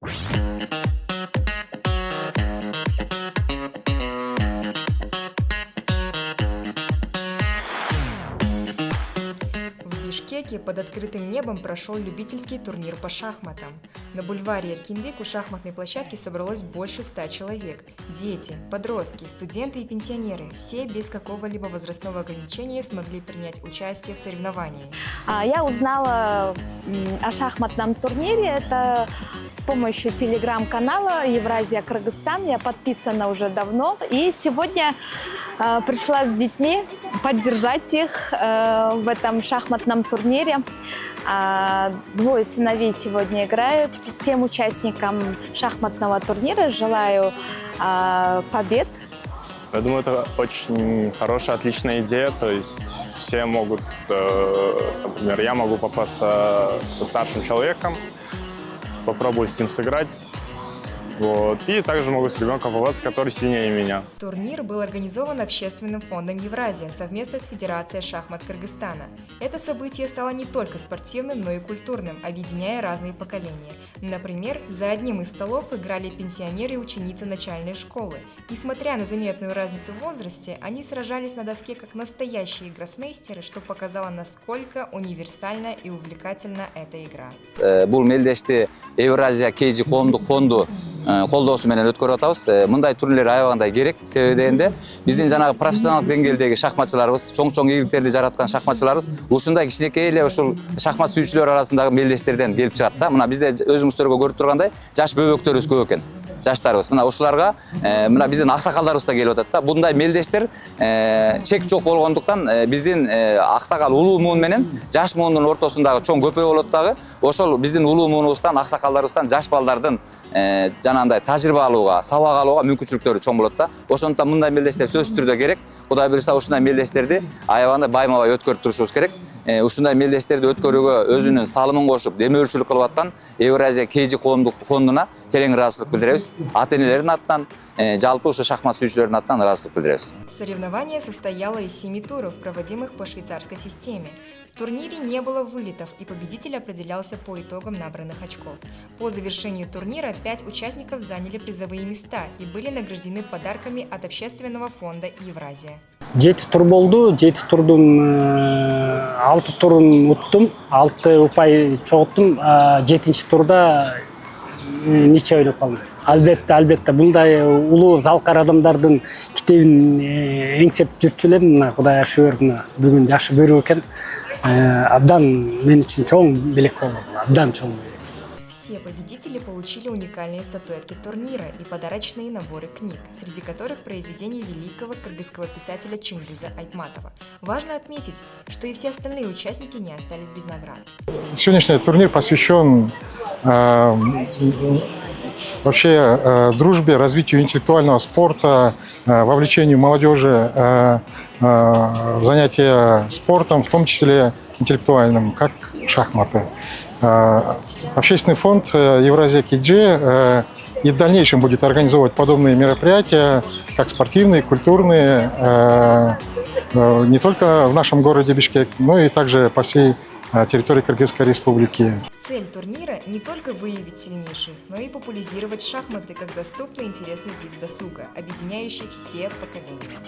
В Бишкеке под открытым небом прошел любительский турнир по шахматам. На бульваре Эркинбек у шахматной площадки собралось больше 100 человек. Дети, подростки, студенты и пенсионеры – все без какого-либо возрастного ограничения смогли принять участие в соревновании. Я узнала о шахматном турнире это с помощью телеграм-канала «Евразия Кыргызстан». Я подписана уже давно. И сегодня пришла с детьми поддержать их в этом шахматном турнире. Двое сыновей сегодня играют. Всем участникам шахматного турнира желаю побед. Я думаю, это очень хорошая, отличная идея. То есть все могут, например, я могу попасться со старшим человеком, попробовать с ним сыграть. Вот. И также могу с ребенком попасться, который сильнее меня. Турнир был организован Общественным фондом «Евразия» совместно с Федерацией шахмат Кыргызстана. Это событие стало не только спортивным, но и культурным, объединяя разные поколения. Например, за одним из столов играли пенсионеры и ученицы начальной школы. Несмотря на заметную разницу в возрасте, они сражались на доске как настоящие гроссмейстеры, что показало, насколько универсальна и увлекательна эта игра. Бул мелдешти Евразия KG коомдук фонду колдоосу менен өткөрүп атабыз. Мындай турнирлер аябагандай керек. Себеби дегенде биздин жанагы профессионалдык деңгээлдеги шахматчыларыбыз, чоң ийгиликтерди жараткан шахматчыларыбыз ушундай кичинекей эле ушул шахмат сүйүүчүлөр арасындагы мелдештерден келип чыгат да. Мына бизде өзүңүздөргө көрүп тургандай жаш бөбөктөрүбүз көп экен. Жаштарыбыз. Мына ушуларга мына биздин аксакалдарыбыз да келип атат да. Мындай мелдештер чек жок болгондуктан биздин аксакал улуу муун менен жаш муундун ортосундагы чоң көпөө болот дагы. Ошол биздин улуу муунубуздан, аксакалдарыбыздан жаш балдардын жанагындай тажрыйба алууга, сабак алууга мүмкүнчүлүктөрү чоң болот да. Ошондуктан мындай мелдештер сөзсүз түрдө керек. Кудай буйруса ушундай мелдештерди аябагандай байма-бай өткөрүп турушубуз керек. Ушундай мелдештерди өткөрүүгө өзүнүн салымын кошуп, демөөрчүлүк кылып аткан Евразия KG коомдук фондуна терең ыраазычылык билдиребиз. Ата-энелердин атынан, жалпы ушу шахмат сүйүүчүлөрдүн атынан ыраазычылык билдиребиз. Соревнование состояло из 7 туров, проводимых по швейцарской системе. В турнире не было вылетов, и победитель определялся по итогам набранных очков. По завершению турнира 5 участников заняли призовые места и были награждены подарками от Общественного фонда «Евразия». 7 тур болду. 7 турдун 6 турун уттум, 6 упай чогуттум. 7-чи турда ниче ойноп калдым. Албетте мындай улуу залкар адамдардын китебин эңсеп жүрчү элем. Мына Кудайга шүгүр, бүгүн жакшы көрүү экен. Абдан мен үчүн чоң белек болду. Абдан чоң белек. Все победители получили уникальные статуэтки турнира и подарочные наборы книг, среди которых произведения великого кыргызского писателя Чингиза Айтматова. Важно отметить, что и все остальные участники не остались без наград. Сегодняшний турнир посвящен вообще дружбе, развитию интеллектуального спорта, вовлечению молодежи в занятия спортом, в том числе интеллектуальным, как шахматы. Общественный фонд Евразия KG и в дальнейшем будет организовывать подобные мероприятия, как спортивные, культурные, не только в нашем городе Бишкек, но и также по всей территории Кыргызской республики. Цель турнира не только выявить сильнейших, но и популяризировать шахматы как доступный и интересный вид досуга, объединяющий все поколения.